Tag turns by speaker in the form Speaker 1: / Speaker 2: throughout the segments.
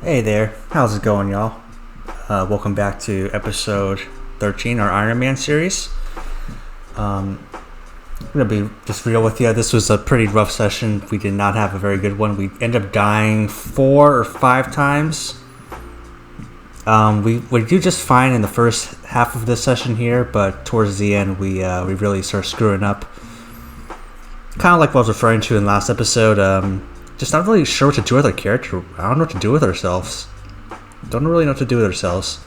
Speaker 1: Hey there, how's it going, y'all? Welcome back to episode 13, our Iron Man series. I'm gonna be just real with you. This was a pretty rough session. We did not have a very good one. We ended up dying 4 or 5 times. We do just fine in the first half of this session here, but towards the end, we really start screwing up. Kind of like what I was referring to in last episode. Just not really sure what to do with our character. I don't know what to do with ourselves. Don't really know what to do with ourselves.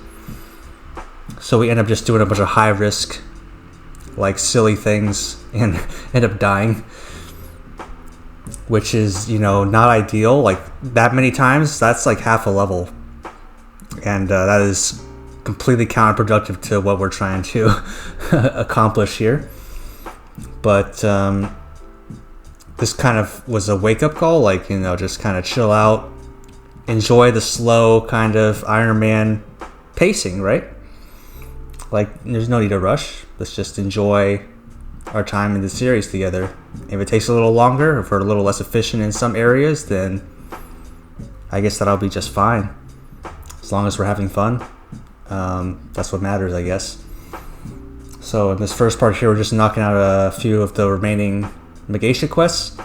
Speaker 1: So we end up just doing a bunch of high risk, like silly things, and end up dying. Which is, not ideal. Like, that many times, that's like half a level. And that is completely counterproductive to what we're trying to accomplish here. But, this kind of was a wake-up call, like, just kind of chill out, enjoy the slow kind of Iron Man pacing, right? Like, there's no need to rush. Let's just enjoy our time in the series together. If it takes a little longer, if we're a little less efficient in some areas, then I guess that'll be just fine. As long as we're having fun, that's what matters, I guess. So in this first part here, we're just knocking out a few of the remaining Magatia quests.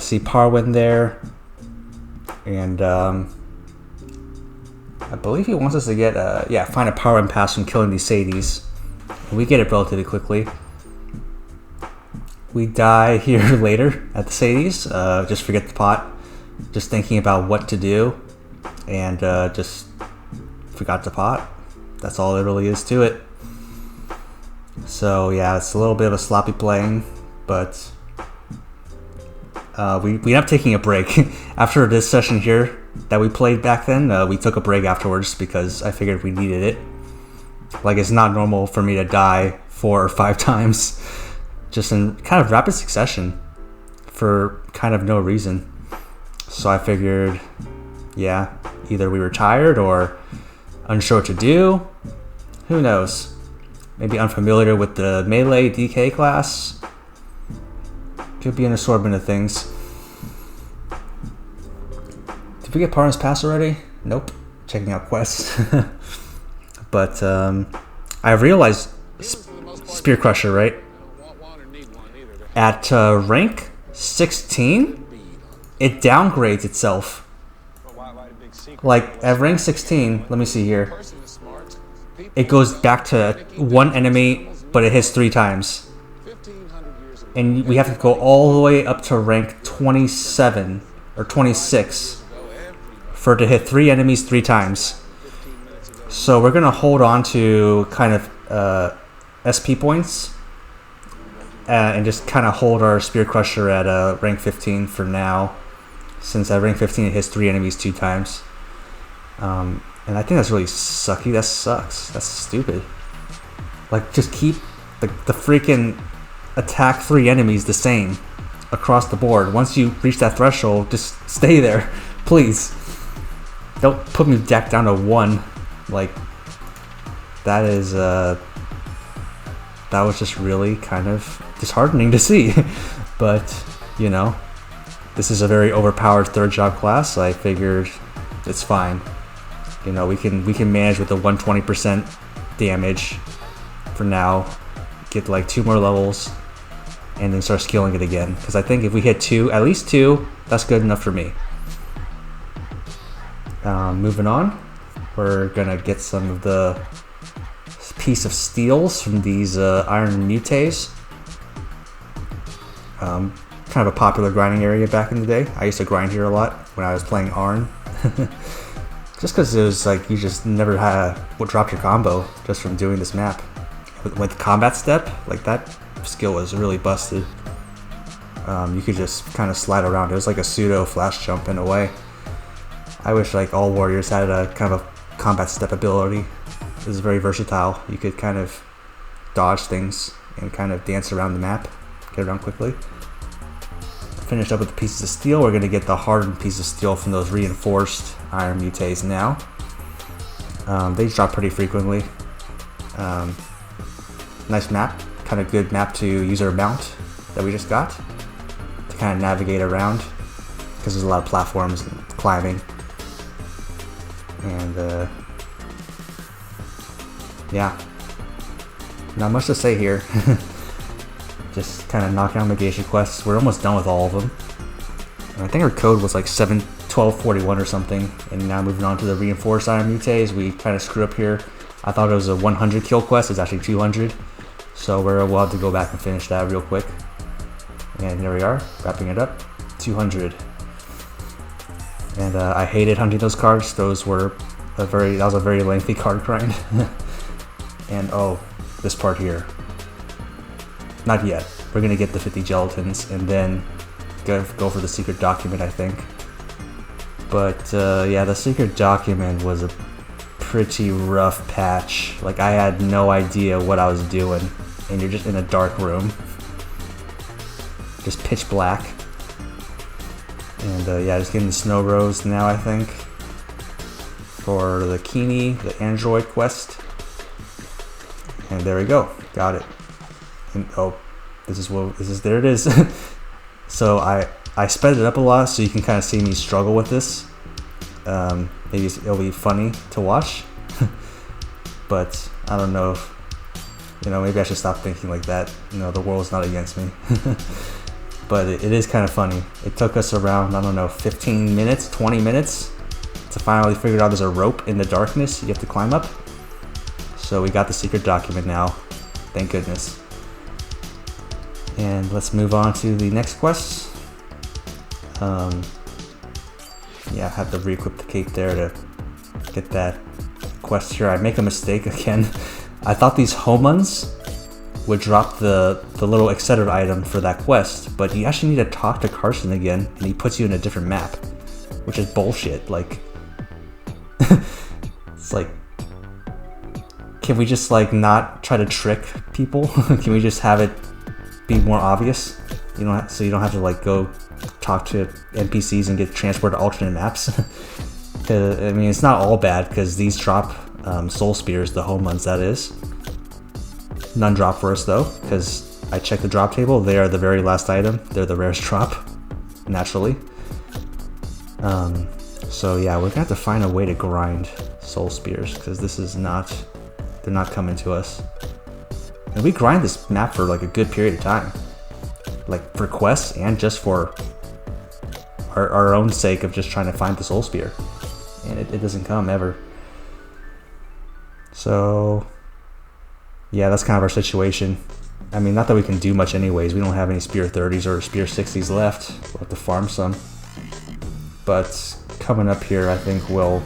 Speaker 1: See Parwin there, and I believe he wants us to get find a Parwin pass from killing these Sadies. And we get it relatively quickly. We die here later at the Sadies. Just forget the pot. Just thinking about what to do, and just forgot the pot. That's all there really is to it. So yeah, it's a little bit of a sloppy playing, but we ended up taking a break. After this session here that we played back then, we took a break afterwards because I figured we needed it. Like, it's not normal for me to die 4 or 5 times just in kind of rapid succession for kind of no reason. So I figured, yeah, either we were tired or unsure what to do. Who knows? Maybe unfamiliar with the melee DK class. Could be an assortment of things. Did we get Parn's Pass already? Nope. Checking out quests. But I realized Spear Crusher, right? At rank 16, it downgrades itself. Like, at rank 16, let me see here. It goes back to one enemy, but it hits 3 times. And we have to go all the way up to rank 27 or 26 for it to hit 3 enemies 3 times. So we're going to hold on to kind of SP points and just kind of hold our Spear Crusher at rank 15 for now. Since at rank 15 it hits 3 enemies 2 times. And I think that's really sucky. That sucks. That's stupid. Like, just keep the freaking attack 3 enemies the same across the board. Once you reach that threshold, just stay there. Please. Don't put me back down to 1. Like, that is, that was just really kind of disheartening to see. But, this is a very overpowered 3rd job class. I figured it's fine. We can manage with the 120% damage for now. Get like 2 more levels, and then start scaling it again. Because I think if we hit 2, at least 2, that's good enough for me. Moving on, we're gonna get some of the piece of steals from these iron mutates. Kind of a popular grinding area back in the day. I used to grind here a lot when I was playing Arn. Just because it was like you just never had what dropped your combo just from doing this map. With combat step, like, that skill was really busted. You could just kind of slide around. It was like a pseudo flash jump in a way. I wish like all warriors had a kind of combat step ability. It was very versatile. You could kind of dodge things and kind of dance around the map, get around quickly. Finish up with the pieces of steel. We're going to get the hardened piece of steel from those reinforced iron mutates now. They drop pretty frequently. Nice map. Kind of good map to use our mount that we just got to kind of navigate around, because there's a lot of platforms and climbing. And yeah, not much to say here. Just kind of knocking out Magatia quests. We're almost done with all of them. And I think our code was like 7-12-41 or something. And now moving on to the reinforced iron mutates, we kind of screwed up here. I thought it was a 100 kill quest. It's actually 200. So we'll have to go back and finish that real quick. And here we are, wrapping it up. 200. And I hated hunting those cards. That was a very lengthy card grind. And oh, this part here. Not yet. We're gonna get the 50 gelatins and then go for the secret document, I think. But yeah, the secret document was a pretty rough patch. Like, I had no idea what I was doing, and you're just in a dark room, just pitch black. And yeah, just getting the snow rose now, I think, for the Kini, the android quest. And there we go, got it. And oh, there it is. So I sped it up a lot so you can kind of see me struggle with this. Maybe it'll be funny to watch. But I don't know if, maybe I should stop thinking like that. The world's not against me. But it is kind of funny. It took us around, I don't know, 15 minutes, 20 minutes to finally figure out there's a rope in the darkness you have to climb up. So we got the secret document now, thank goodness. And let's move on to the next quest. Yeah, I have to re-equip the cape there to get that quest here. I make a mistake again. I thought these homons would drop the little etc. item for that quest, but you actually need to talk to Carson again, and he puts you in a different map, which is bullshit. Like, it's like, can we just like not try to trick people? Can we just have it be more obvious? So you don't have to like go talk to NPCs and get transported to alternate maps. I mean, it's not all bad because these drop soul spears, the home ones that is. None drop for us though, because I checked the drop table. They are the very last item. They're the rarest drop, naturally. So yeah, we're gonna have to find a way to grind soul spears because they're not coming to us. And we grind this map for like a good period of time, like for quests and just for our own sake of just trying to find the soul spear, and it doesn't come ever. So yeah, that's kind of our situation. I mean, not that we can do much anyways. We don't have any spear 30s or spear 60s left. We'll have to farm some. But coming up here, I think we'll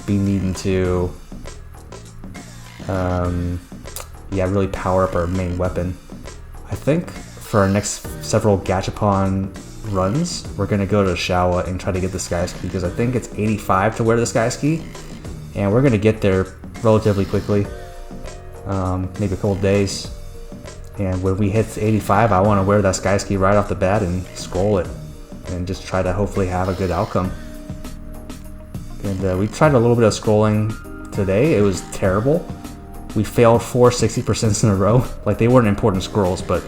Speaker 1: be needing to yeah, really power up our main weapon. I think for our next several Gachapon runs, we're gonna go to Shawa and try to get the Sky Ski, because I think it's 85 to wear the Sky Ski, and we're gonna get there relatively quickly, maybe a couple days. And when we hit 85, I want to wear that Sky Ski right off the bat and scroll it, and just try to hopefully have a good outcome. And we tried a little bit of scrolling today. It was terrible. We failed 4 60% in a row. Like, they weren't important scrolls, but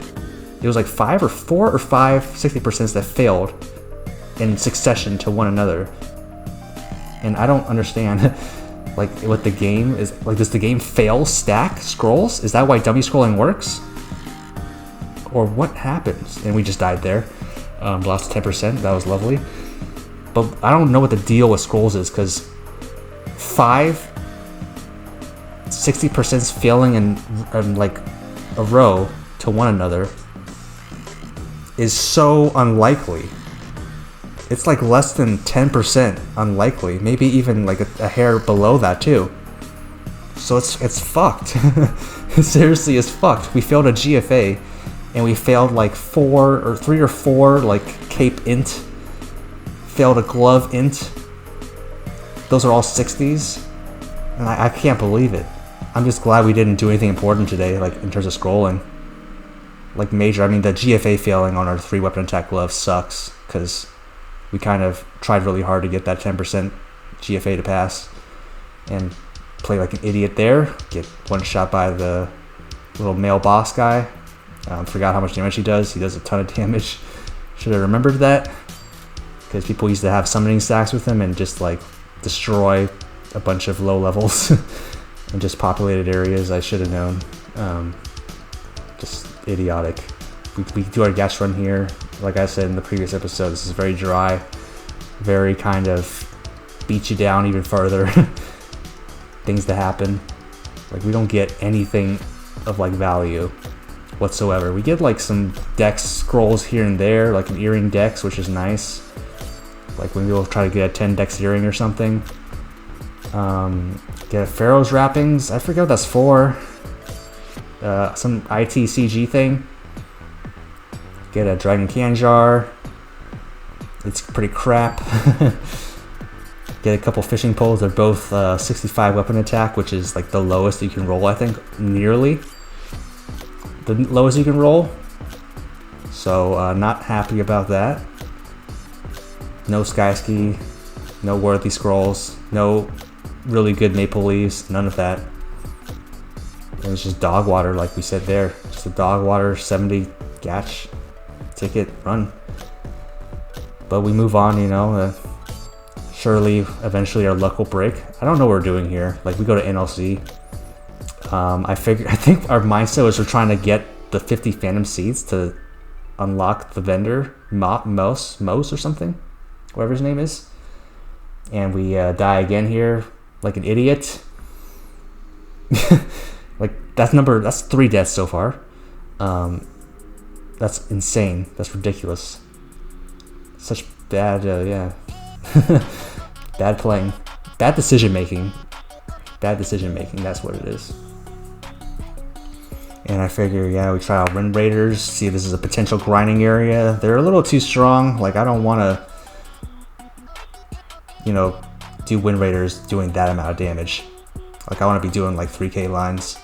Speaker 1: it was like 4 or 5 60% that failed in succession to one another. And I don't understand like what the game is. Like, does the game fail stack scrolls? Is that why dummy scrolling works? Or what happens? And we just died there. Lost 10%. That was lovely. But I don't know what the deal with scrolls is, because 5 60% failing in like a row to one another is so unlikely. It's like less than 10% unlikely, maybe even like a hair below that too. So it's fucked. It seriously is fucked. We failed a GFA, and we failed like 3 or 4 like cape int, failed a glove int. Those are all 60s, and I can't believe it. I'm just glad we didn't do anything important today, like in terms of scrolling. Like major, I mean, the GFA failing on our 3 weapon attack glove sucks, because we kind of tried really hard to get that 10% GFA to pass, and play like an idiot there, get one shot by the little male boss guy. Forgot how much damage he does. He does a ton of damage. Should have remembered that, because people used to have summoning stacks with him and just like destroy a bunch of low levels and just populated areas. I should have known. Just idiotic. We do our gas run here. Like I said in the previous episode, this is very dry, very kind of beat you down even further. Things that happen. Like, we don't get anything of like value whatsoever. We get like some dex scrolls here and there, like an earring dex, which is nice. Like when we'll try to get a 10 dex earring or something. Get a Pharaoh's wrappings. I forget what that's for. Some ITCG thing. Get a dragon can jar. It's pretty crap. Get a couple fishing poles. They're both 65 weapon attack, which is like the lowest you can roll, I think. Nearly the lowest you can roll. So not happy about that. No sky ski, no worthy scrolls, no really good maple leaves, none of that. It was just dog water, like we said there. Just a dog water 70 gach ticket run. But we move on, you know. Surely, eventually, our luck will break. I don't know what we're doing here. Like, we go to NLC. I think our mindset was we're trying to get the 50 Phantom Seeds to unlock the vendor, Mose or something, whatever his name is. And we die again here, like an idiot. Like, that's 3 deaths so far. That's insane. That's ridiculous. Such bad, bad playing. Bad decision making. Bad decision making, that's what it is. And I figure, yeah, we try out Wind Raiders, see if this is a potential grinding area. They're a little too strong. Like, I don't want to, you know, do Wind Raiders doing that amount of damage. Like, I want to be doing like 3k lines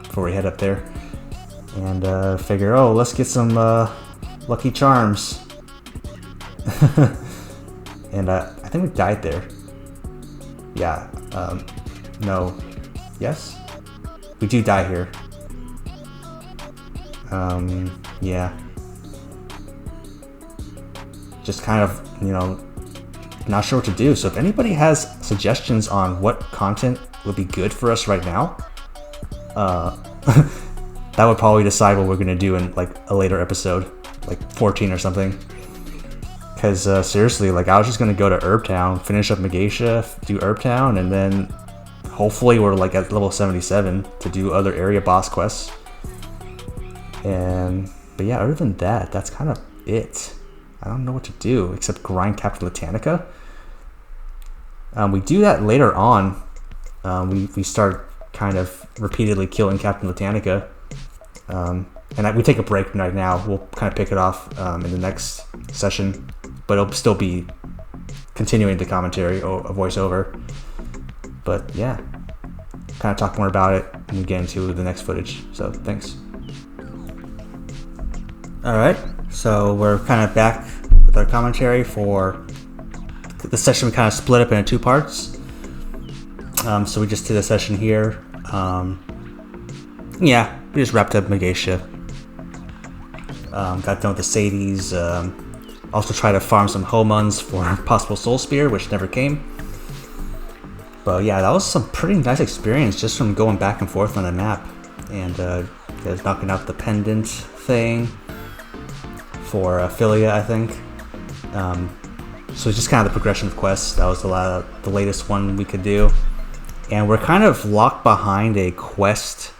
Speaker 1: before we head up there. And figure, oh, let's get some Lucky Charms. And I think we died there. Yeah, no, yes? We do die here. Yeah. Just kind of, you know, not sure what to do. So if anybody has suggestions on what content would be good for us right now, that would probably decide what we're going to do in like a later episode, like 14 or something. Because seriously, like, I was just going to go to Herb Town, finish up Magatia, do Herb Town, and then hopefully we're like at level 77 to do other area boss quests. But yeah, other than that, that's kind of it. I don't know what to do except grind Captain Britannica. We do that later on. We start kind of repeatedly killing Captain Britannica. And we take a break right now. We'll kind of pick it off in the next session, but it'll still be continuing the commentary or a voiceover. But yeah, kind of talk more about it when we get into the next footage. So thanks. Alright, so we're kind of back with our commentary for the session. We kind of split up into 2 parts. So we just did a session here. Yeah, we just wrapped up Magatia. Got done with the Sadies. Also tried to farm some Homons for possible Soul Spear, which never came. But yeah, that was some pretty nice experience just from going back and forth on the map. And knocking out the pendant thing for Philia, I think. So it's just kind of the progression of quests. That was the latest one we could do. And we're kind of locked behind a quest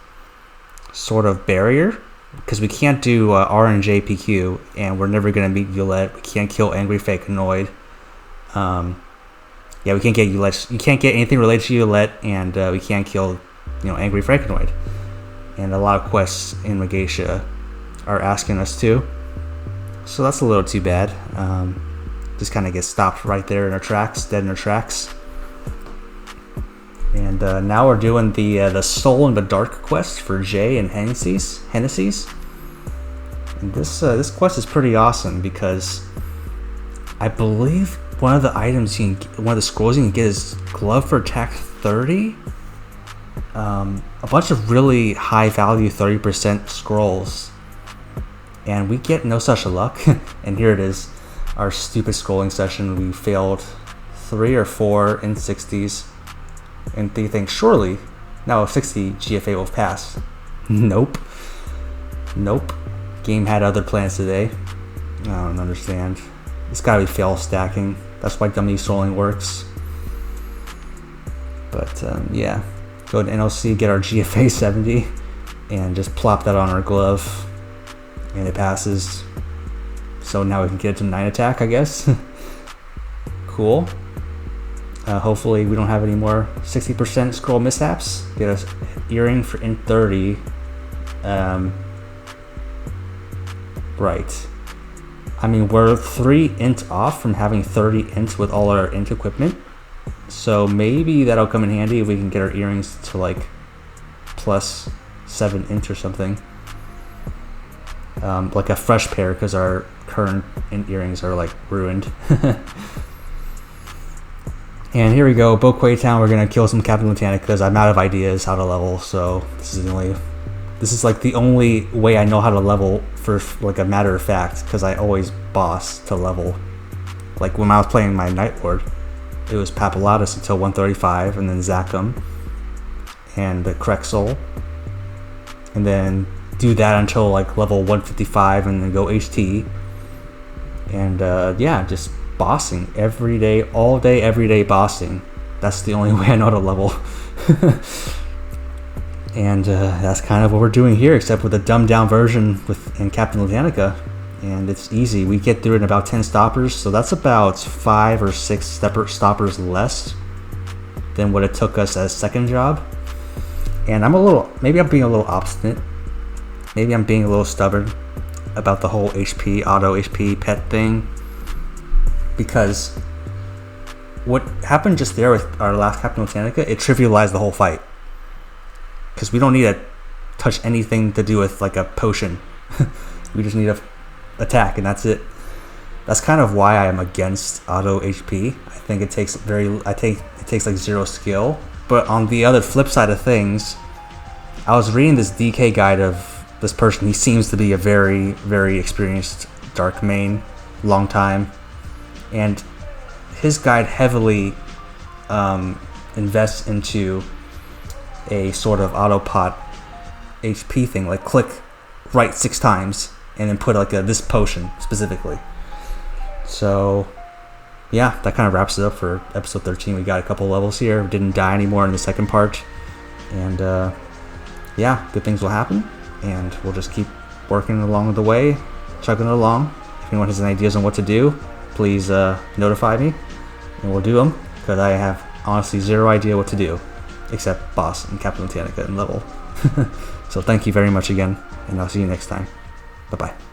Speaker 1: sort of barrier, because we can't do RNJ PQ, and we're never going to meet Eulette. We can't kill Angry Fakanoid. Yeah, we can't get Eulette. You can't get anything related to Eulette, and we can't kill, you know, Angry Fakanoid. And a lot of quests in Magatia are asking us to. So that's a little too bad. Just kind of get stopped right there in our tracks, dead in our tracks. And now we're doing the Soul in the Dark quest for Jay and Hennessy's. And this quest is pretty awesome because I believe one of the items one of the scrolls you can get is Glove for Attack 30. A bunch of really high value 30% scrolls, and we get no such luck. And here it is, our stupid scrolling session. We failed 3 or 4 in 60s, and they think surely now a 60 GFA will pass. Nope. Nope. Game had other plans today. I don't understand. It's gotta be fail stacking. That's why dummy scrolling works. But yeah, go to NLC, get our GFA 70, and just plop that on our glove, and it passes. So now we can get it to 9 attack, I guess. Cool. Hopefully we don't have any more 60% scroll mishaps. Get us earring for int 30. Right. I mean, we're 3 int off from having 30 int with all our int equipment. So maybe that'll come in handy if we can get our earrings to like plus 7 int or something. Like a fresh pair, because our current int earrings are like ruined. And here we go, Boquay Town. We're gonna kill some Captain Lieutenant because I'm out of ideas how to level. So this is like the only way I know how to level, for like a matter of fact, because I always boss to level. Like when I was playing my Night Lord, it was Papulatus until 135, and then Zachem and the Krexel, and then do that until like level 155, and then go HT. And yeah, just bossing every day, all day, every day bossing. That's the only way I know how to level. And that's kind of what we're doing here, except with a dumbed down version in Captain Ludanica. And it's easy. We get through it in about 10 stoppers, so that's about 5 or 6 stoppers less than what it took us as second job. And maybe I'm being a little obstinate. Maybe I'm being a little stubborn about the whole HP, auto HP pet thing. Because what happened just there with our last Captain Ludanica, it trivialized the whole fight. Because we don't need to touch anything to do with like a potion. We just need to attack, and that's it. That's kind of why I am against auto HP. I think it takes like 0 skill. But on the other flip side of things, I was reading this DK guide of this person. He seems to be a very, very experienced dark main, long time, and his guide heavily invests into a sort of auto pot HP thing, like click right 6 times and then put like this potion specifically. So yeah, that kind of wraps it up for episode 13. We got a couple levels here. We didn't die anymore in the second part, and yeah, good things will happen, and we'll just keep working along the way, chugging it along. If anyone has any ideas on what to do, please notify me, and we'll do them, because I have honestly 0 idea what to do except boss and Captain Ludanica and level. So thank you very much again, and I'll see you next time. Bye bye.